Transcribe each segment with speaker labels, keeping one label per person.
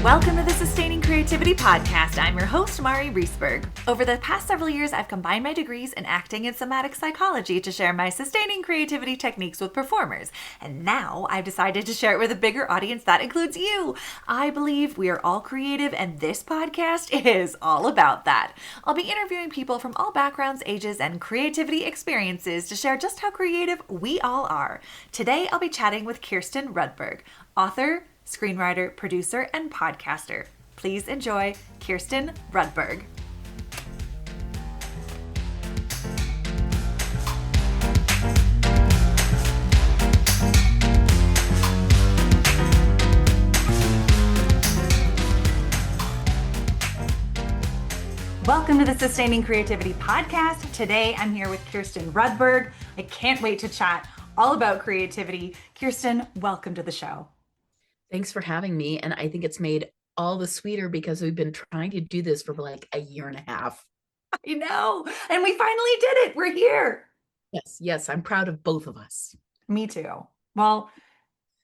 Speaker 1: Welcome to the Sustaining Creativity Podcast. I'm your host, Mari Rudberg. Over the past several years, I've combined my degrees in acting and somatic psychology to share my sustaining creativity techniques with performers. And now I've decided to share it with a bigger audience that includes you. I believe we are all creative, and this podcast is all about that. I'll be interviewing people from all backgrounds, ages, and creativity experiences to share just how creative we all are. Today, I'll be chatting with Kirsten Rudberg, author, screenwriter, producer, and podcaster. Please enjoy Kirsten Rudberg. Welcome to the Sustaining Creativity Podcast. Today, I'm here with Kirsten Rudberg. I can't wait to chat all about creativity. Kirsten, welcome to the show.
Speaker 2: Thanks for having me. And I think it's made all the sweeter because we've been trying to do this for like a year and a half.
Speaker 1: I know. And we finally did it. We're here.
Speaker 2: Yes. I'm proud of both of us.
Speaker 1: Me too. Well,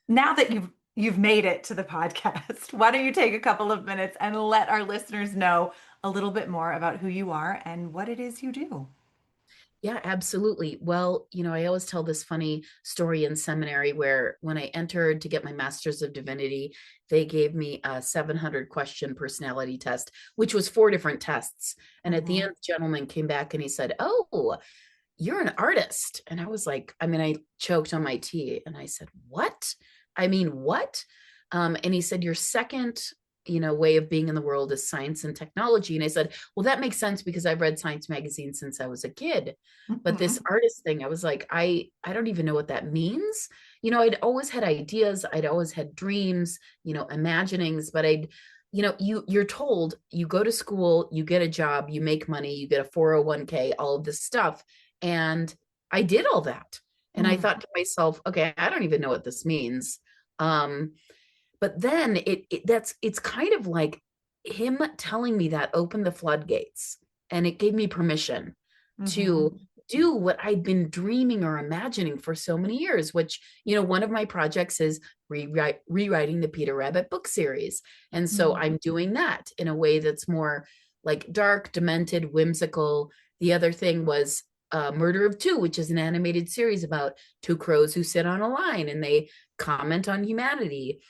Speaker 1: now that you've made it to the podcast, why don't you take a couple of minutes and let our listeners know a little bit more about who you are and what it is you do?
Speaker 2: Yeah, absolutely. Well, I always tell this funny story in seminary where when I entered to get my Master's of Divinity, they gave me a 700 question personality test, which was 4 different tests. And at the end, the gentleman came back and he said, "Oh, you're an artist." And I was like, I choked on my tea and I said, "What? What?" And he said, "Your second way of being in the world is science and technology." And I said, "Well, that makes sense because I've read science magazines since I was a kid." But this artist thing, I was like, I don't even know what that means. I'd always had ideas. I'd always had dreams, imaginings, but you're told you go to school, you get a job, you make money, you get a 401k, all of this stuff. And I did all that. And I thought to myself, okay, I don't even know what this means. But then it's kind of like him telling me that opened the floodgates, and it gave me permission to do what I'd been dreaming or imagining for so many years, which, one of my projects is rewriting the Peter Rabbit book series. And so I'm doing that in a way that's more like dark, demented, whimsical. The other thing was Murder of Two, which is an animated series about 2 crows who sit on a line and they comment on humanity.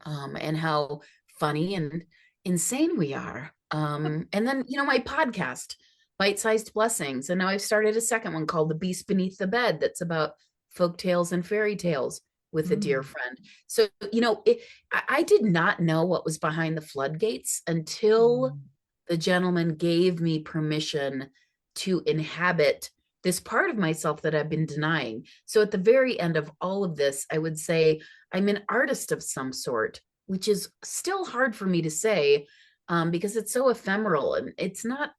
Speaker 2: And how funny and insane we are. And then, my podcast, Bite-Sized Blessings. And now I've started a second one called The Beast Beneath the Bed that's about folk tales and fairy tales with a dear friend. So, I did not know what was behind the floodgates until the gentleman gave me permission to inhabit this part of myself that I've been denying. So at the very end of all of this, I would say I'm an artist of some sort, which is still hard for me to say because it's so ephemeral and it's not,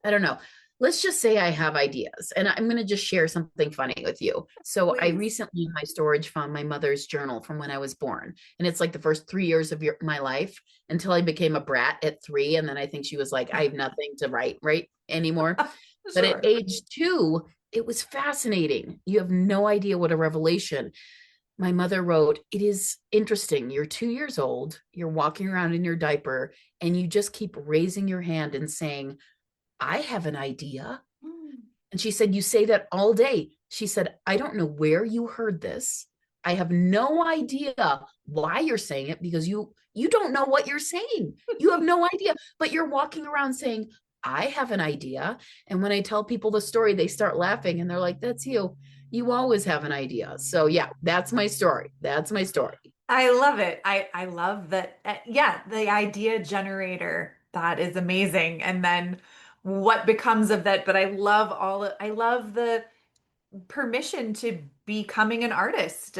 Speaker 2: I don't know. Let's just say I have ideas, and I'm going to just share something funny with you. So I recently in my storage found my mother's journal from when I was born. And it's like the first 3 years of my life until I became a brat at 3. And then I think she was like, I have nothing to write anymore. But at age 2, it was fascinating. You have no idea what a revelation. My mother wrote, "It is interesting. You're 2 years old. You're walking around in your diaper and you just keep raising your hand and saying, 'I have an idea.'" And she said, "You say that all day." She said, "I don't know where you heard this. I have no idea why you're saying it because you don't know what you're saying. You have no idea, but you're walking around saying, 'I have an idea.'" And when I tell people the story, they start laughing and they're like, "That's you. You always have an idea." So yeah, that's my story.
Speaker 1: I love it. I love that. The idea generator. That is amazing. And then what becomes of that. But I love the permission to becoming an artist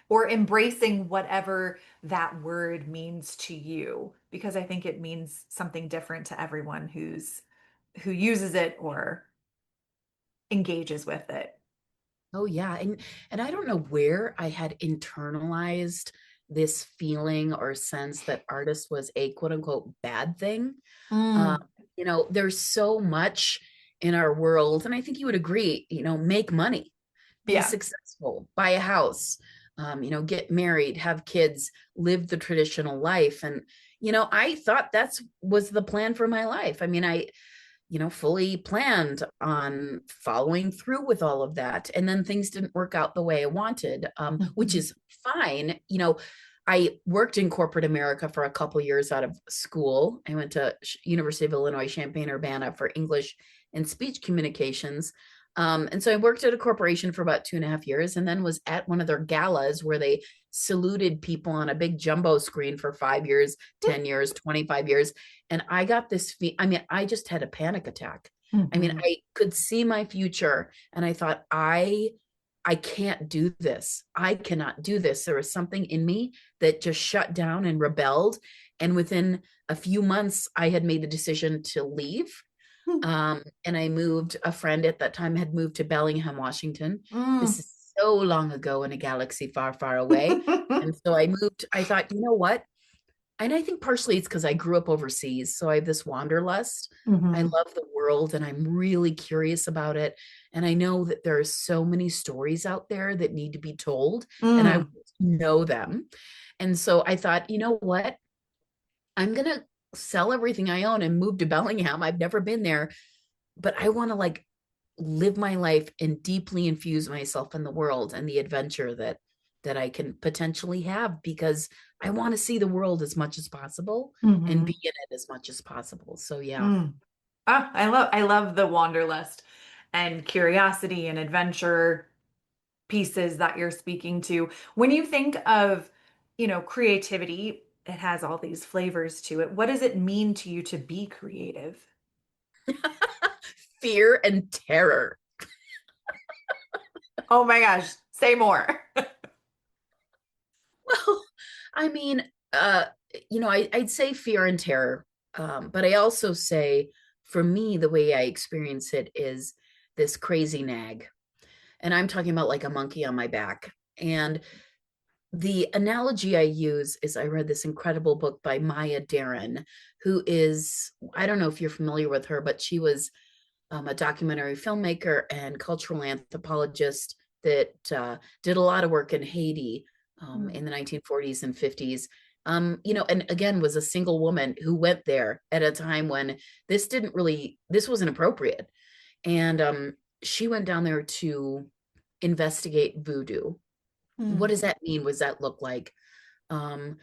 Speaker 1: or embracing whatever that word means to you, because I think it means something different to everyone who uses it or engages with it.
Speaker 2: Oh yeah. And I don't know where I had internalized this feeling or sense that artist was a quote unquote bad thing. There's so much in our world, and I think you would agree, make money, be successful, buy a house, get married, have kids, live the traditional life. And, I thought that's was the plan for my life. I mean, I fully planned on following through with all of that. And then things didn't work out the way I wanted, which
Speaker 1: Mhm.
Speaker 2: is fine. I worked in corporate America for a couple years out of school. I went to University of Illinois Champaign-Urbana for English and speech communications. And so I worked at a corporation for about 2.5 years, and then was at one of their galas where they saluted people on a big jumbo screen for 5 years, 10 years, 25 years. And I got this, I mean, I just had a panic attack. I mean,
Speaker 1: Mhm.
Speaker 2: I could see my future and I thought, I can't do this. I cannot do this. There was something in me that just shut down and rebelled. And within a few months, I had made the decision to leave. And I moved, a friend at that time had moved to Bellingham, Washington. This
Speaker 1: Mm.
Speaker 2: is so long ago in a galaxy far, far away. And so I moved, I thought, you know what? And I think partially it's because I grew up overseas. So I have this wanderlust. I
Speaker 1: Mhm.
Speaker 2: love the world and I'm really curious about it. And I know that there are so many stories out there that need to be told, and I want
Speaker 1: Mm.
Speaker 2: to know them. And so I thought, you know what? I'm going to sell everything I own and move to Bellingham. I've never been there, but I want to like live my life and deeply infuse myself in the world and the adventure that I can potentially have, because I want to see the world as much as possible and
Speaker 1: Mhm.
Speaker 2: be in it as much as possible. So yeah.
Speaker 1: Mm. Ah, I love the wanderlust and curiosity and adventure pieces that you're speaking to. When you think of, creativity, it has all these flavors to it. What does it mean to you to be creative?
Speaker 2: Fear and terror.
Speaker 1: Oh my gosh, say more.
Speaker 2: Well, I mean, I'd say fear and terror. But I also say, for me, the way I experience it is this crazy nag. And I'm talking about like a monkey on my back. And the analogy I use is, I read this incredible book by Maya Deren, who is, I don't know if you're familiar with her, but she was a documentary filmmaker and cultural anthropologist that did a lot of work in Haiti
Speaker 1: Mm.
Speaker 2: in the 1940s and 50s. And again, was a single woman who went there at a time when this wasn't appropriate. And she went down there to investigate voodoo. What
Speaker 1: Mm.
Speaker 2: does that mean? What does that look like? um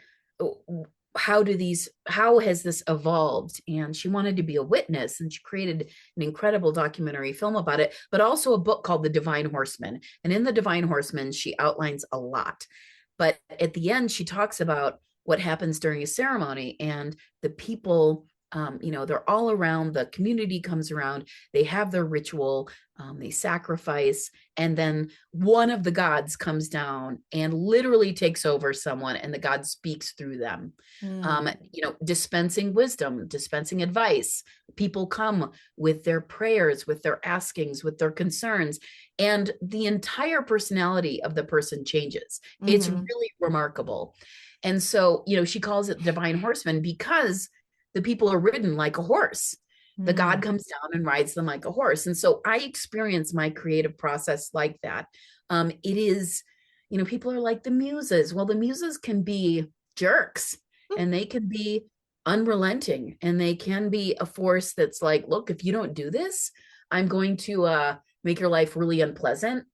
Speaker 2: how has this evolved? And she wanted to be a witness, and she created an incredible documentary film about it, but also a book called The Divine Horseman. And in The Divine Horseman, she outlines a lot, but at the end she talks about what happens during a ceremony, and the people, they're all around, the community comes around, they have their ritual, they sacrifice, and then one of the gods comes down and literally takes over someone, and the god speaks through them,
Speaker 1: Mm.
Speaker 2: dispensing wisdom, dispensing advice. People come with their prayers, with their askings, with their concerns, and the entire personality of the person changes. It's
Speaker 1: Mhm.
Speaker 2: really remarkable. And so, she calls it divine horseman because the people are ridden like a horse. The god
Speaker 1: Mm.
Speaker 2: comes down and rides them like a horse. And so I experience my creative process like that. It is, people are like the muses. Well, the muses can be jerks, and they can be unrelenting, and they can be a force that's like, look, if you don't do this, I'm going to make your life really unpleasant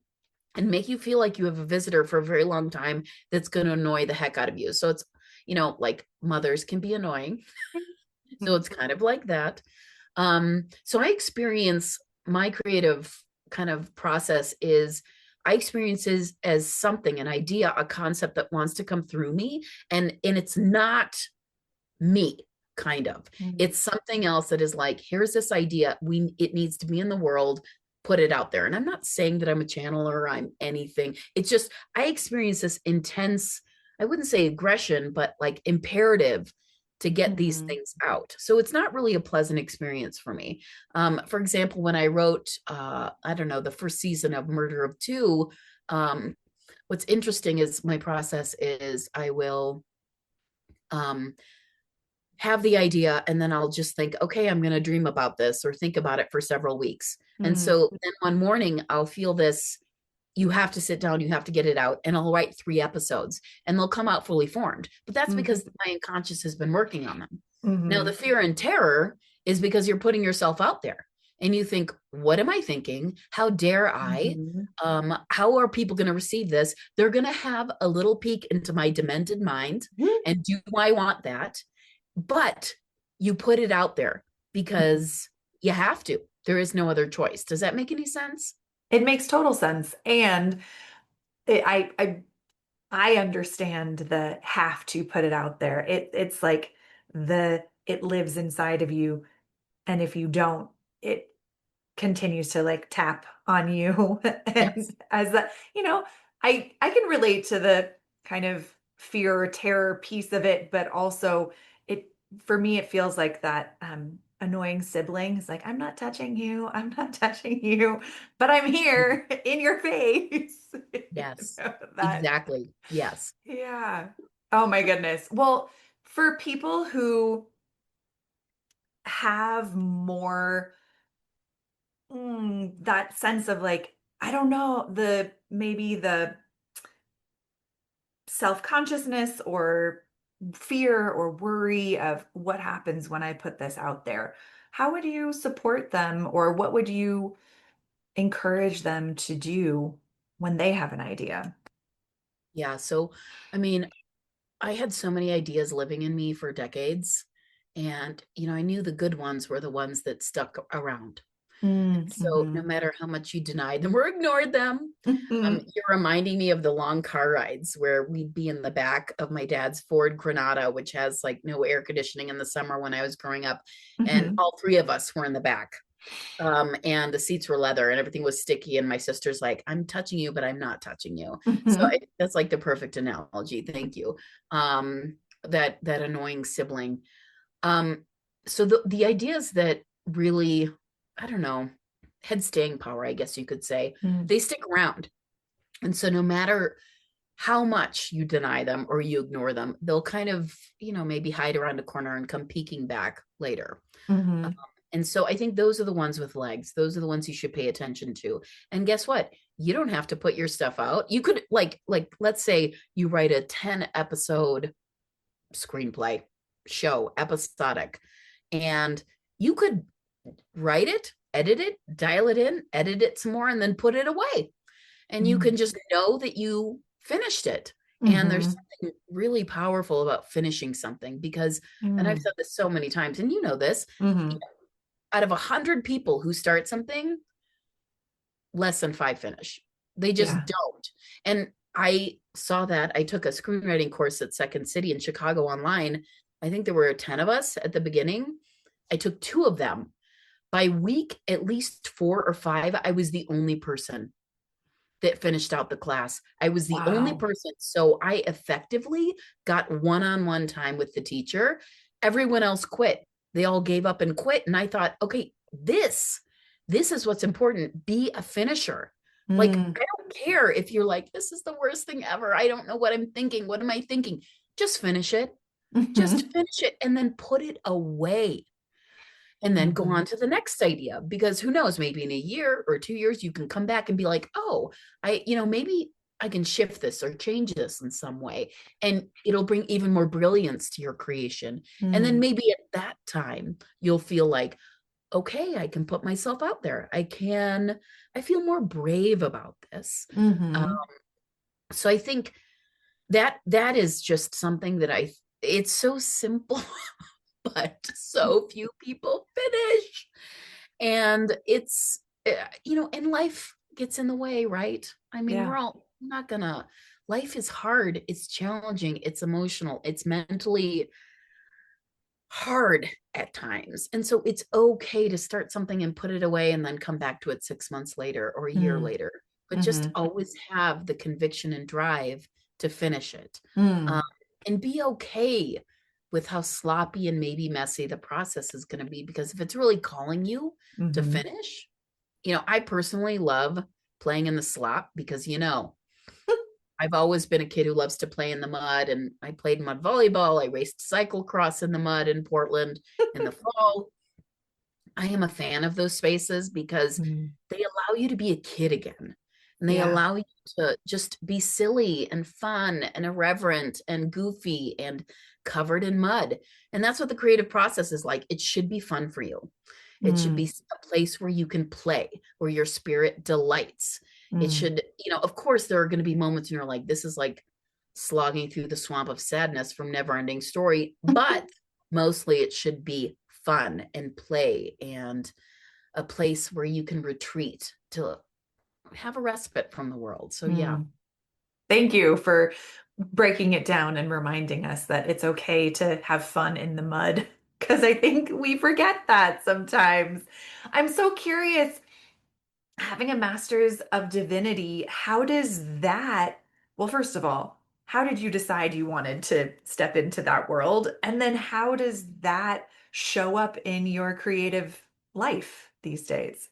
Speaker 2: and make you feel like you have a visitor for a very long time that's going to annoy the heck out of you. So it's, like mothers can be annoying. So it's kind of like that. So I experience my creative kind of process is, I experience as something, an idea, a concept that wants to come through me. And it's not me, kind of.
Speaker 1: Mm.
Speaker 2: It's something else that is like, here's this idea. It needs to be in the world, put it out there. And I'm not saying that I'm a channeler, I'm anything. It's just I experience this intense, I wouldn't say aggression, but like imperative to get these
Speaker 1: Mhm.
Speaker 2: things out. So it's not really a pleasant experience for me. For example, when I wrote, I don't know, the first season of Murder of Two, um, what's interesting is my process is I will um, have the idea, and then I'll just think, okay, I'm going to dream about this or think about it for several weeks. And
Speaker 1: Mm.
Speaker 2: so then one morning I'll feel this you have to sit down, you have to get it out, and I'll write 3 episodes and they'll come out fully formed. But that's
Speaker 1: Mm-hmm.
Speaker 2: because my unconscious has been working on them. Now,
Speaker 1: Mm-hmm.
Speaker 2: the fear and terror is because you're putting yourself out there and you think, what am I thinking? How dare I?
Speaker 1: Mm-hmm.
Speaker 2: How are people going to receive this? They're going to have a little peek into my demented mind. And do I want that? But you put it out there because you have to. There is no other choice. Does that make any sense?
Speaker 1: It makes total sense. And it, I understand the have to put it out there. It's like it lives inside of you, and if you don't, it continues to like tap on you. And
Speaker 2: Yes.
Speaker 1: as that, I can relate to the kind of fear or terror piece of it, but also it for me it feels like that annoying sibling is like, I'm not touching you, I'm not touching you, but I'm here in your face.
Speaker 2: Yes.
Speaker 1: That
Speaker 2: Exactly. Yes.
Speaker 1: yeah. Oh my goodness. Well, for people who have more that sense of like, I don't know, the maybe the self-consciousness or fear or worry of what happens when I put this out there. How would you support them or what would you encourage them to do when they have an idea?
Speaker 2: Yeah. So, I mean, I had so many ideas living in me for decades. And, I knew the good ones were the ones that stuck around. So no
Speaker 1: Mm-hmm.
Speaker 2: matter how much you denied them or ignored them,
Speaker 1: Mm-hmm.
Speaker 2: you're reminding me of the long car rides where we'd be in the back of my dad's Ford Granada, which has like no air conditioning in the summer when I was growing up. And
Speaker 1: Mm-hmm.
Speaker 2: all 3 of us were in the back. And the seats were leather and everything was sticky. And my sister's like, I'm touching you, but I'm not touching you. So
Speaker 1: Mm-hmm.
Speaker 2: that's like the perfect analogy. Thank you. That annoying sibling. Um, so the ideas that really, I don't know, had staying power, I guess you could say, they stick around. And so no matter how much you deny them or you ignore them, they'll kind of, maybe hide around a corner and come peeking back later.
Speaker 1: Mm-hmm.
Speaker 2: And so I think those are the ones with legs. Those are the ones you should pay attention to. And guess what? You don't have to put your stuff out. You could like let's say you write a 10 episode screenplay, show, episodic, and you could write it, edit it, dial it in, edit it some more, and then put it away. And you can just know that you finished it. And there's
Speaker 1: Mm-hmm.
Speaker 2: something really powerful about finishing something because, and I've
Speaker 1: Mm-hmm.
Speaker 2: said this so many times, and you know this,
Speaker 1: Mm-hmm.
Speaker 2: out of 100 people who start something, less than 5 finish. They just
Speaker 1: Yeah.
Speaker 2: don't. And I saw that. I took a screenwriting course at Second City in Chicago online. I think there were 10 of us at the beginning. I took 2 of them. By week, at least 4 or 5, I was the only person that finished out the class. I was the only
Speaker 1: Wow.
Speaker 2: person. So I effectively got one-on-one time with the teacher. Everyone else quit. They all gave up and quit. And I thought, okay, this is what's important. Be a finisher. Like,
Speaker 1: Mm.
Speaker 2: I don't care if you're like, this is the worst thing ever. I don't know what I'm thinking. What am I thinking? Just finish it. Just
Speaker 1: Mm-hmm.
Speaker 2: finish it and then put it away and then go
Speaker 1: Mm-hmm.
Speaker 2: on to the next idea because who knows, maybe in a year or 2 years you can come back and be like, oh, maybe I can shift this or change this in some way, and it'll bring even more brilliance to your creation. And then
Speaker 1: Mm.
Speaker 2: maybe at that time you'll feel like, okay, I can put myself out there. I feel more brave about this. um,
Speaker 1: Mm-hmm.
Speaker 2: so I think that is just something that it's so simple but so few people finish. And it's, and life gets in the way, right? I mean,
Speaker 1: Yeah.
Speaker 2: we're not gonna, life is hard, it's challenging, it's emotional, it's mentally hard at times. And so it's okay to start something and put it away and then come back to it 6 months later or a year
Speaker 1: Mm.
Speaker 2: later, but just
Speaker 1: Mm-hmm.
Speaker 2: always have the conviction and drive to finish it. Um,
Speaker 1: Mm.
Speaker 2: and be okay with how sloppy and maybe messy the process is going to be. Because if it's really calling you to
Speaker 1: Mm-hmm.
Speaker 2: finish, I personally love playing in the slop because, I've always been a kid who loves to play in the mud, and I played mud volleyball. I raced cyclocross in the mud in Portland in the fall. I am a fan of those spaces because
Speaker 1: Mm.
Speaker 2: they allow you to be a kid again. and they
Speaker 1: Yeah.
Speaker 2: allow you to just be silly and fun and irreverent and goofy and covered in mud. And that's what the creative process is like. It should be fun for you. It should be
Speaker 1: Mm,
Speaker 2: a place where you can play, where your spirit delights. It
Speaker 1: mm.
Speaker 2: should, of course, there are going to be moments when you're like, this is like slogging through the swamp of sadness from Never Ending Story, but mostly it should be fun and play and a place where you can retreat to have a respite from the world. So yeah.
Speaker 1: Mm. Thank you for breaking it down and reminding us that it's okay to have fun in the mud, because I think we forget that sometimes. I'm so curious, having a master's of divinity, how does that, well, first of all, how did you decide you wanted to step into that world? And then how does that show up in your creative life these days?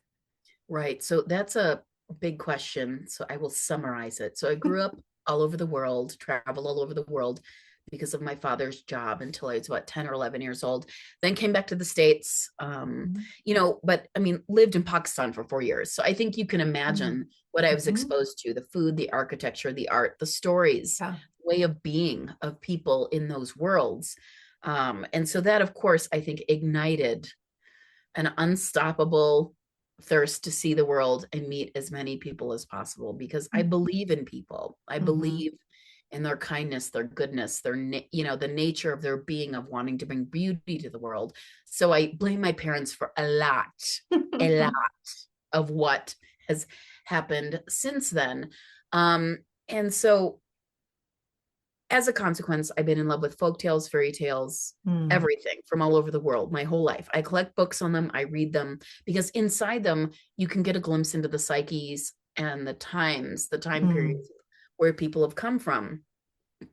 Speaker 2: Right. So that's a big question. So I will summarize it. So I grew up all over the world, traveled all over the world because of my father's job until I was about 10 or 11 years old. Then came back to the States, but I mean, lived in Pakistan for 4 years. So I think you can imagine what I was
Speaker 1: Mm-hmm.
Speaker 2: exposed to: the food, the architecture, the art, the stories,
Speaker 1: Yeah.
Speaker 2: way of being of people in those worlds. And so that, of course, I think ignited an unstoppable thirst to see the world and meet as many people as possible because I believe in people. I
Speaker 1: Mm-hmm.
Speaker 2: believe in their kindness, their goodness, the nature of their being of wanting to bring beauty to the world. So I blame my parents for a lot of what has happened since then. And so as a consequence, I've been in love with folk tales, fairy tales,
Speaker 1: Mm,
Speaker 2: everything from all over the world my whole life. I collect books on them, I read them because inside them you can get a glimpse into the psyches and the time
Speaker 1: mm,
Speaker 2: periods where people have come from.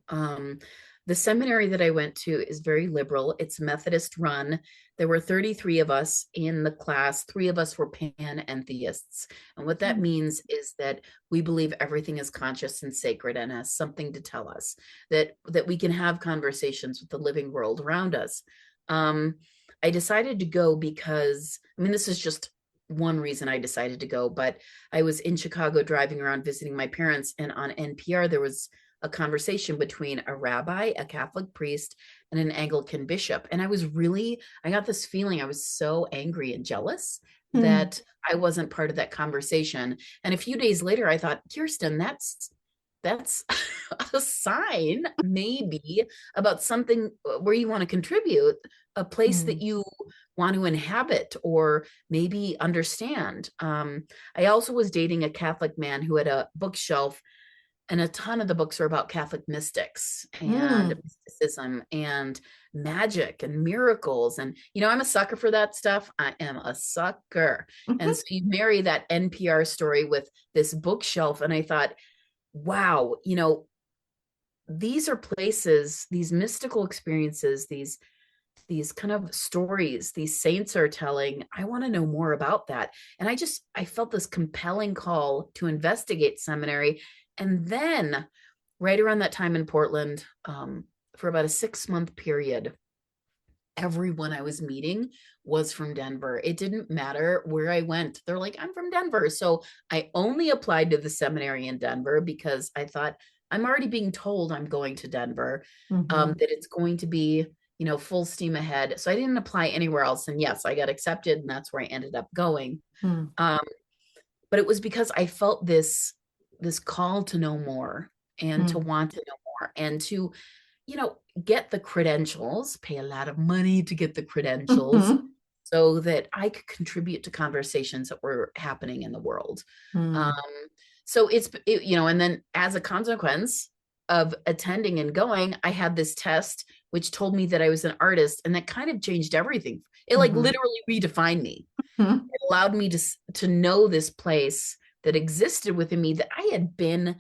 Speaker 2: Um, the seminary that I went to is very liberal. It's Methodist run. There were 33 of us in the class. Three of us were panentheists. And what that
Speaker 1: mm,
Speaker 2: means is that we believe everything is conscious and sacred and has something to tell us, that we can have conversations with the living world around us. Um, I decided to go because, I mean, this is just one reason I decided to go, but I was in Chicago driving around visiting my parents, and on NPR, there was a conversation between a rabbi, a Catholic priest, and an Anglican bishop. And I got this feeling I was so angry and jealous
Speaker 1: mm,
Speaker 2: that I wasn't part of that conversation. And a few days later, I thought, Kirsten, that's a sign maybe about something where you want to contribute, a place that
Speaker 1: mm,
Speaker 2: you want to inhabit or maybe understand. I also was dating a Catholic man who had a bookshelf, and a ton of the books are about Catholic mystics and
Speaker 1: mm.
Speaker 2: mysticism and magic and miracles. And, I'm a sucker for that stuff. I am a sucker. And so you marry that NPR story with this bookshelf. And I thought, wow, these are places, these mystical experiences, these kind of stories these saints are telling. I want to know more about that. And I felt this compelling call to investigate seminary. And then right around that time in Portland, for about a 6-month period, everyone I was meeting was from Denver. It didn't matter where I went. They're like, I'm from Denver. So I only applied to the seminary in Denver because I thought, I'm already being told I'm going to Denver,
Speaker 1: Mhm,
Speaker 2: that it's going to be, full steam ahead. So I didn't apply anywhere else. And yes, I got accepted, and that's where I ended up going.
Speaker 1: mm,
Speaker 2: Um, but it was because I felt this call to know more and to
Speaker 1: mm,
Speaker 2: want to know more and to, get the credentials, pay a lot of money to get the credentials
Speaker 1: mhm,
Speaker 2: so that I could contribute to conversations that were happening in the world. Um,
Speaker 1: mm,
Speaker 2: so and then as a consequence of attending and going, I had this test which told me that I was an artist, and that kind of changed everything. It like
Speaker 1: mhm,
Speaker 2: literally redefined me.
Speaker 1: mhm,
Speaker 2: It allowed me to know this place that existed within me that I had been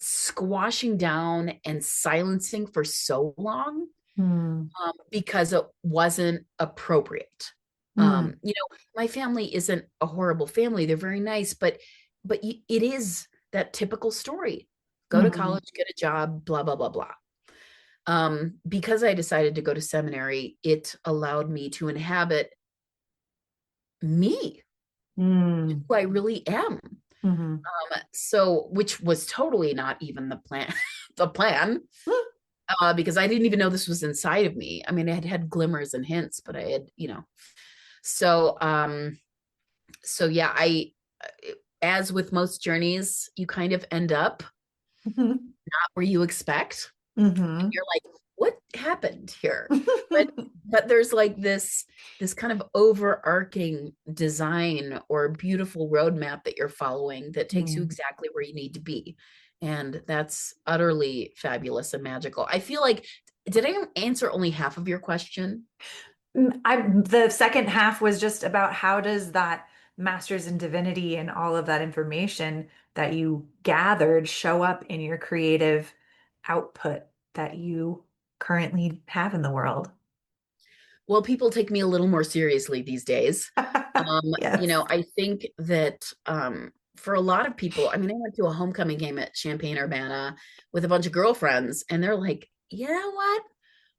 Speaker 2: squashing down and silencing for so long,
Speaker 1: mm,
Speaker 2: because it wasn't appropriate.
Speaker 1: mm,
Speaker 2: My family isn't a horrible family. They're very nice, but it is that typical story. Go to
Speaker 1: mhm,
Speaker 2: college, get a job, blah, blah, blah, blah. Because I decided to go to seminary, it allowed me to inhabit me,
Speaker 1: mm,
Speaker 2: who I really am.
Speaker 1: Mm-hmm.
Speaker 2: So, which was totally not even the plan, the plan, because I didn't even know this was inside of me. I mean, I had had glimmers and hints, but I had, so, so yeah, as with most journeys, you kind of end up not where you expect.
Speaker 1: Mm-hmm.
Speaker 2: You're like, what happened here? But there's like this kind of overarching design or beautiful roadmap that you're following that takes you
Speaker 1: Mm.
Speaker 2: exactly where you need to be. And that's utterly fabulous and magical. I feel like, did I answer only half of your question?
Speaker 1: The second half was just about how does that master's in divinity and all of that information that you gathered show up in your creative output that you currently have in the world?
Speaker 2: Well, people take me a little more seriously these days.
Speaker 1: Yes.
Speaker 2: I think that for a lot of people, I mean, I went to a homecoming game at Champaign-Urbana with a bunch of girlfriends, and they're like, you know what?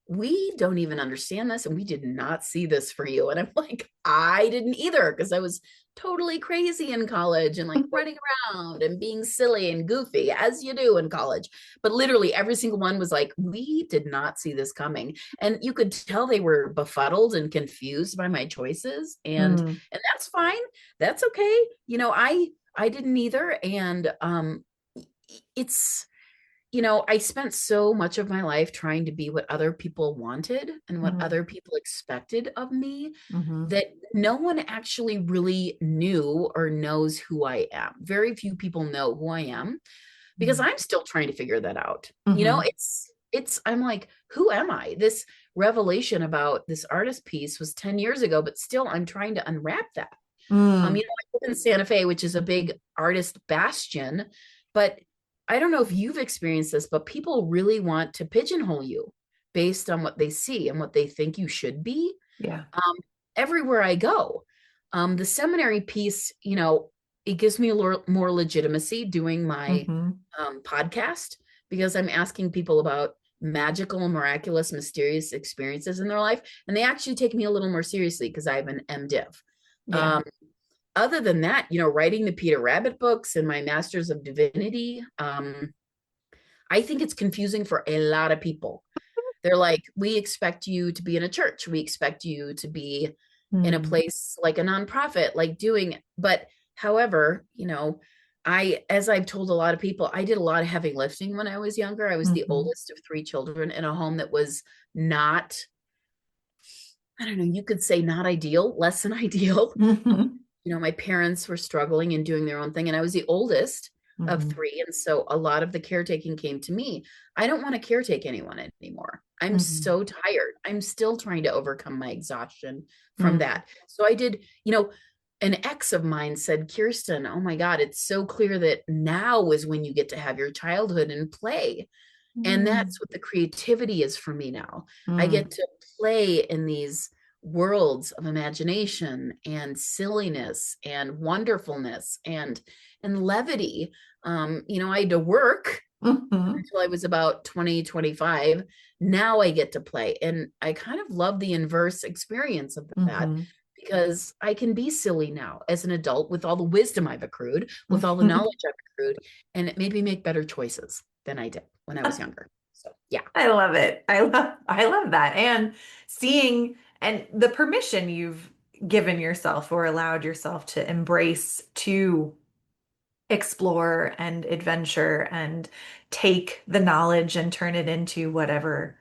Speaker 2: We don't even understand this, and we did not see this for you. And I'm like, I didn't either, because I was totally crazy in college and like running around and being silly and goofy as you do in college. But literally every single one was like, we did not see this coming. And you could tell they were befuddled and confused by my choices.
Speaker 1: Mm,
Speaker 2: And that's fine. That's okay. I didn't either. And it's I spent so much of my life trying to be what other people wanted and what
Speaker 1: mm,
Speaker 2: other people expected of me
Speaker 1: mhm,
Speaker 2: that no one actually really knew or knows who I am. Very few people know who I am because
Speaker 1: mm,
Speaker 2: I'm still trying to figure that out.
Speaker 1: mhm,
Speaker 2: I'm like, who am I? This revelation about this artist piece was 10 years ago, but still I'm trying to unwrap that.
Speaker 1: mm,
Speaker 2: I live in Santa Fe, which is a big artist bastion, but I don't know if you've experienced this, but people really want to pigeonhole you based on what they see and what they think you should be.
Speaker 1: yeah.
Speaker 2: Um, Everywhere I go, the seminary piece, it gives me a little more legitimacy doing my
Speaker 1: Mhm,
Speaker 2: podcast because I'm asking people about magical, miraculous, mysterious experiences in their life, and they actually take me a little more seriously because I have an MDiv.
Speaker 1: yeah.
Speaker 2: Um, Other than that, writing the Peter Rabbit books and my Masters of Divinity, I think it's confusing for a lot of people. They're like, we expect you to be in a church. We expect you to be in a
Speaker 1: Mm,
Speaker 2: place like a nonprofit, like but however, as I've told a lot of people, I did a lot of heavy lifting when I was younger. I was the
Speaker 1: mhm,
Speaker 2: oldest of three children in a home that was not, I don't know, you could say not ideal, less than ideal.
Speaker 1: mhm,
Speaker 2: My parents were struggling and doing their own thing, and I was the oldest of
Speaker 1: mhm,
Speaker 2: three. And so a lot of the caretaking came to me. I don't want to caretake anyone anymore. I'm
Speaker 1: mhm,
Speaker 2: so tired. I'm still trying to overcome my exhaustion from
Speaker 1: mm,
Speaker 2: that. So I did, an ex of mine said, Kirsten, oh my God, it's so clear that now is when you get to have your childhood and play. And
Speaker 1: mm,
Speaker 2: that's what the creativity is for me now. I
Speaker 1: mm,
Speaker 2: get to play in these worlds of imagination and silliness and wonderfulness and levity. I had to work
Speaker 1: mhm,
Speaker 2: until I was about 20, 25. Now I get to play. And I kind of love the inverse experience of that
Speaker 1: mhm,
Speaker 2: because I can be silly now as an adult with all the wisdom I've accrued, with all the
Speaker 1: mhm.
Speaker 2: knowledge I've accrued, and it made me make better choices than I did when I was younger. So yeah.
Speaker 1: I love it. I love that. And seeing and the permission you've given yourself or allowed yourself to embrace to explore and adventure and take the knowledge and turn it into whatever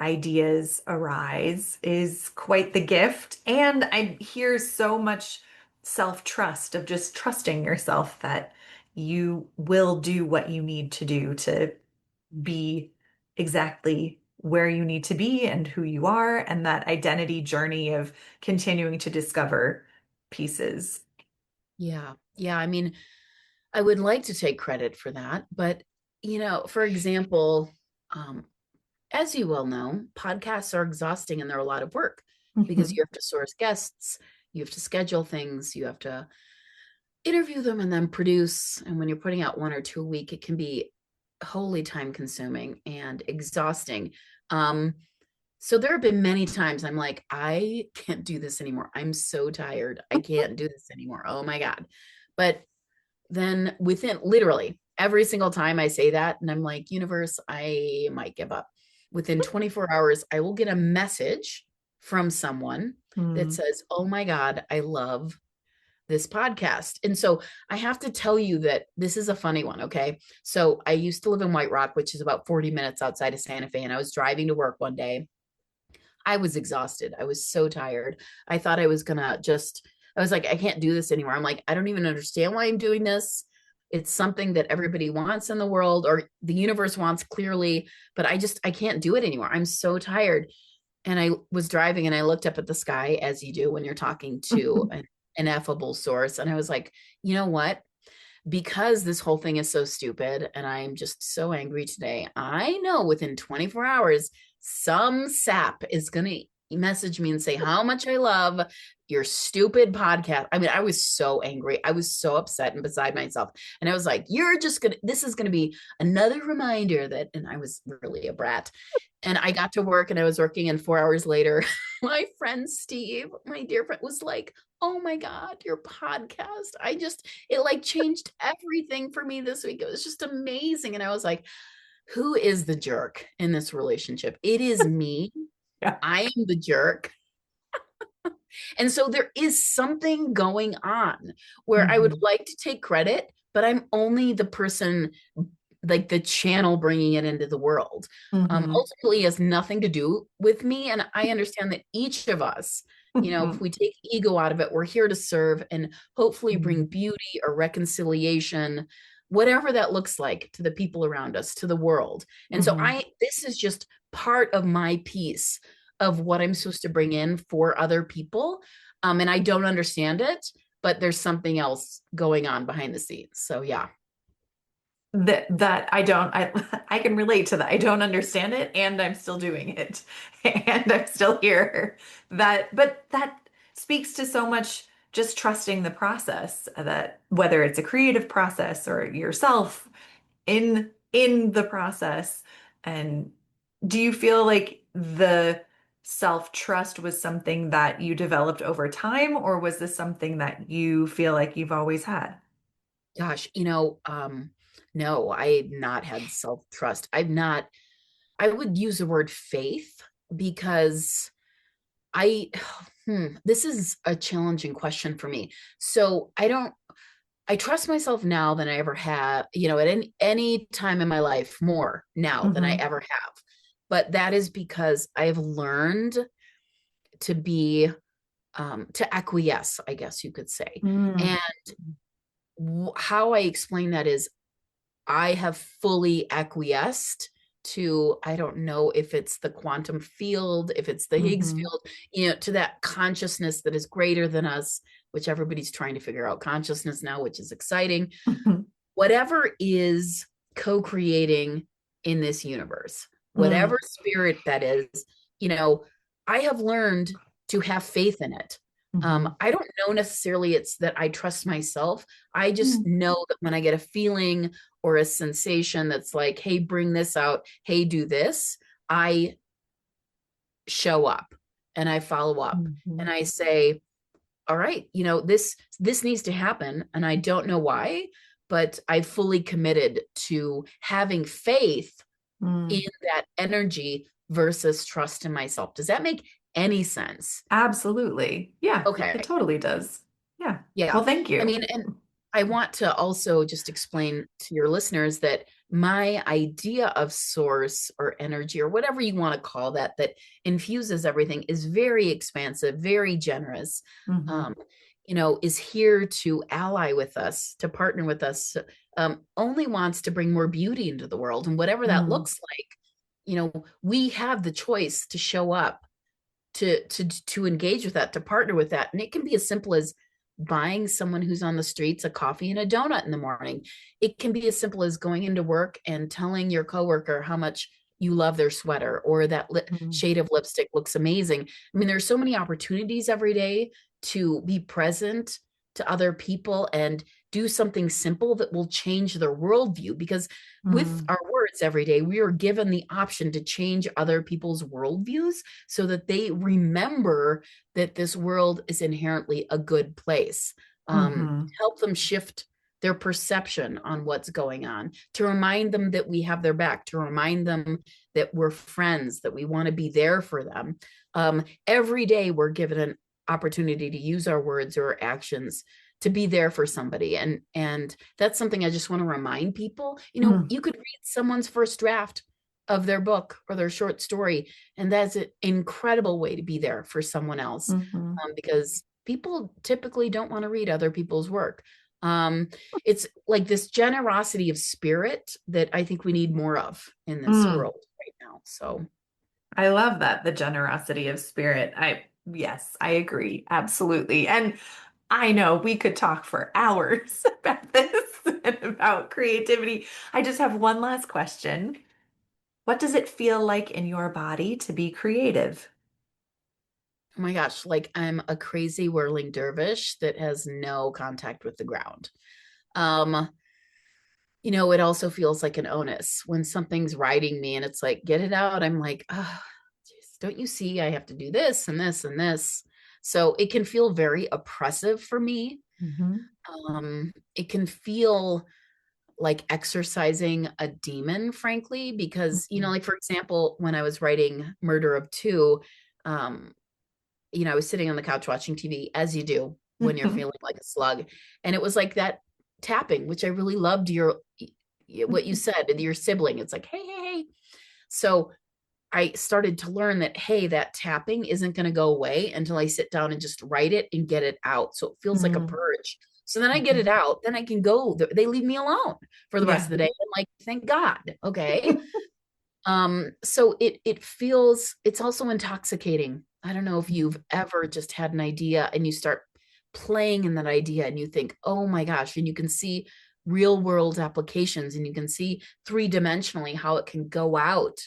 Speaker 1: ideas arise is quite the gift. And I hear so much self-trust of just trusting yourself that you will do what you need to do to be exactly where you need to be and who you are, and that identity journey of continuing to discover pieces.
Speaker 2: Yeah. Yeah. I mean, I would like to take credit for that, but for example, um, as you well know, podcasts are exhausting and they're a lot of work because
Speaker 1: Mhm.
Speaker 2: you have to source guests, you have to schedule things, you have to interview them and then produce. And when you're putting out one or two a week, it can be wholly time consuming and exhausting. Um, so there have been many times I'm like, I can't do this anymore. I'm so tired. I can't do this anymore. Oh my God. But then within literally every single time I say that, and I'm like, universe, I might give up. Within 24 hours, I will get a message from someone that
Speaker 1: Mm.
Speaker 2: says, oh my God, I love this podcast. And so I have to tell you that this is a funny one. Okay. So I used to live in White Rock, which is about 40 minutes outside of Santa Fe. And I was driving to work one day. I was exhausted. I was so tired. I thought I was going to just, I was like, I can't do this anymore. I'm like, I don't even understand why I'm doing this. It's something that everybody wants in the world or the universe wants clearly, but I can't do it anymore. I'm so tired. And I was driving and I looked up at the sky as you do when you're talking to an ineffable source. And I was like, you know what? Because this whole thing is so stupid and I'm just so angry today, I know within 24 hours, some sap is going to message me and say how much I love your stupid podcast. I mean, I was so angry. I was so upset and beside myself. And I was like, this is going to be another reminder that, and I was really a brat. And I got to work and I was working, and 4 hours later, my friend Steve, my dear friend, was like, oh my God, your podcast. It like changed everything for me this week. It was just amazing. And I was like, who is the jerk in this relationship? It is me.
Speaker 1: Yeah.
Speaker 2: I am the jerk. And so there is something going on where I would like to take credit, but I'm only the person, like the channel bringing it into the world.
Speaker 1: Mm-hmm.
Speaker 2: Ultimately has nothing to do with me. And I understand that each of us, if we take ego out of it, we're here to serve and hopefully bring beauty or reconciliation, whatever that looks like, to the people around us, to the world. And so this is just part of my piece of what I'm supposed to bring in for other people. And I don't understand it, but there's something else going on behind the scenes. So yeah.
Speaker 1: That I can relate to that. I don't understand it and I'm still doing it and I'm still here. But that speaks to so much just trusting the process, that whether it's a creative process or yourself in the process. And do you feel like the self-trust was something that you developed over time, or was this something that you feel like you've always had?
Speaker 2: Gosh, no, I've not had self-trust. I would use the word faith because I, this is a challenging question for me. So I trust myself now than I ever have, at any time in my life more now than I
Speaker 1: Mm-hmm.
Speaker 2: ever have. But that is because I've learned to be, to acquiesce, I guess you could say.
Speaker 1: Mm.
Speaker 2: And how I explain that is I have fully acquiesced to, I don't know if it's the quantum field, if it's the Higgs
Speaker 1: Mm-hmm.
Speaker 2: field, to that consciousness that is greater than us, which everybody's trying to figure out consciousness now, which is exciting. Whatever is co-creating in this universe,
Speaker 1: Mm.
Speaker 2: whatever spirit that is, you know, I have learned to have faith in it.
Speaker 1: Mm-hmm.
Speaker 2: I don't know necessarily it's that I trust myself. I just
Speaker 1: Mm.
Speaker 2: know that when I get a feeling or a sensation that's like, hey, bring this out, hey, do this, I show up and I follow up
Speaker 1: Mhm.
Speaker 2: and I say, all right, this needs to happen. And I don't know why, but I fully committed to having faith in
Speaker 1: Mm.
Speaker 2: that energy versus trust in myself. Does that make any sense?
Speaker 1: Absolutely. Yeah, it
Speaker 2: Okay.
Speaker 1: totally does. Yeah.
Speaker 2: Yeah.
Speaker 1: Well, thank
Speaker 2: I
Speaker 1: you.
Speaker 2: mean, and I want to also just explain to your listeners that my idea of source or energy or whatever you want to call that, that infuses everything is very expansive, very generous,
Speaker 1: Hmm.
Speaker 2: um, is here to ally with us, to partner with us, only wants to bring more beauty into the world. And whatever that
Speaker 1: Mm.
Speaker 2: looks like, we have the choice to show up to engage with that, to partner with that. And it can be as simple as buying someone who's on the streets a coffee and a donut in the morning. It can be as simple as going into work and telling your coworker how much you love their sweater or that
Speaker 1: Mm.
Speaker 2: shade of lipstick looks amazing. I mean, there's so many opportunities every day to be present to other people and do something simple that will change their worldview, because with
Speaker 1: Mm.
Speaker 2: our words every day, we are given the option to change other people's worldviews so that they remember that this world is inherently a good place.
Speaker 1: Hmm.
Speaker 2: Help them shift their perception on what's going on, to remind them that we have their back, to remind them that we're friends, that we want to be there for them. Every day we're given an opportunity to use our words or actions to be there for somebody. And that's something I just want to remind people. You could read someone's first draft of their book or their short story, and that's an incredible way to be there for someone else, because people typically don't want to read other people's work. It's like this generosity of spirit that I think we need more of in this world right now. So
Speaker 1: I love that, the generosity of spirit. Yes, I agree. Absolutely. And I know we could talk for hours about this and about creativity. I just have one last question. What does it feel like in your body to be creative?
Speaker 2: oh my gosh, like I'm a crazy whirling dervish that has no contact with the ground. Um, it also feels like an onus when something's riding me and it's like, get it out. I'm like, oh, geez, don't you see I have to do this and this and this? So it can feel very oppressive for me. It can feel like exercising a demon, frankly, because, like, for example, when I was writing Murder of Two, I was sitting on the couch watching TV, as you do when you're feeling like a slug. And it was like that tapping, which I really loved what you said, your sibling. It's like, hey, hey, hey. So I started to learn that, hey, that tapping isn't going to go away until I sit down and just write it and get it out. So it feels like a purge. So then I get it out, then I can go. They leave me alone for the rest of the day. I'm like, thank God. Okay. So it feels, it's also intoxicating. I don't know if you've ever just had an idea and you start playing in that idea and you think, oh my gosh, and you can see real world applications and you can see 3-dimensionally how it can go out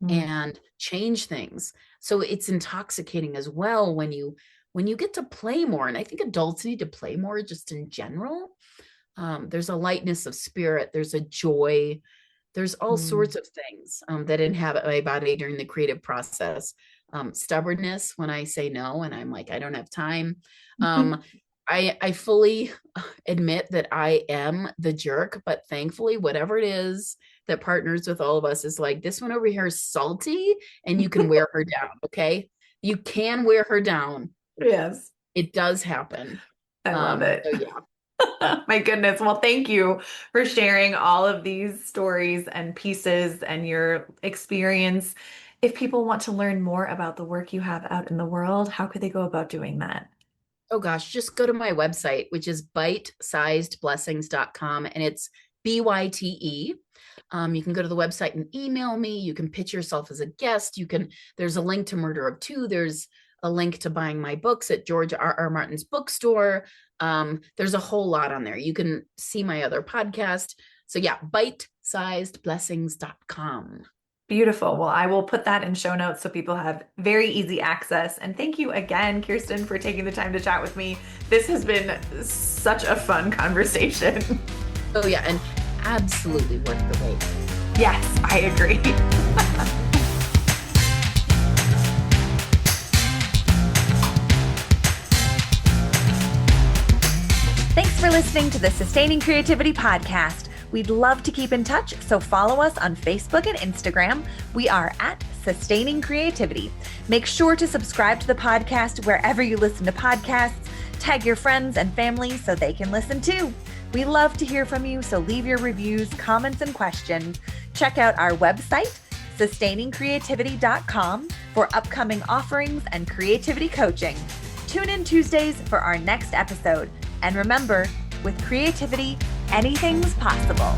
Speaker 2: and change things. So it's intoxicating as well when you get to play more. And I think adults need to play more just in general. There's a lightness of spirit. There's a joy. There's all sorts of things that inhabit my body during the creative process. Stubbornness when I say no and I'm like, I don't have time. I fully admit that I am the jerk, but thankfully, whatever it is that partners with all of us is like, this one over here is salty and you can wear her down. Okay. You can wear her down.
Speaker 1: Yes.
Speaker 2: It does happen.
Speaker 1: I love it.
Speaker 2: So yeah.
Speaker 1: My goodness. Well, thank you for sharing all of these stories and pieces and your experience. If people want to learn more about the work you have out in the world, how could they go about doing that?
Speaker 2: Oh gosh, just go to my website, which is bitesizedblessings.com, and it's BYTE. You can go to the website and email me. You can pitch yourself as a guest. There's a link to Murder of Two. There's a link to buying my books at George R.R. Martin's bookstore. There's a whole lot on there. You can see my other podcast. So yeah, bitesizedblessings.com.
Speaker 1: Beautiful. Well, I will put that in show notes so people have very easy access. And thank you again, Kirsten, for taking the time to chat with me. This has been such a fun conversation.
Speaker 2: Oh yeah, and absolutely worth the wait.
Speaker 1: Yes, I agree. Thanks for listening to the Sustaining Creativity Podcast. We'd love to keep in touch, so follow us on Facebook and Instagram. We are at Sustaining Creativity. Make sure to subscribe to the podcast wherever you listen to podcasts. Tag your friends and family so they can listen too. We love to hear from you, so leave your reviews, comments, and questions. Check out our website, sustainingcreativity.com, for upcoming offerings and creativity coaching. Tune in Tuesdays for our next episode. And remember, with creativity, anything's possible.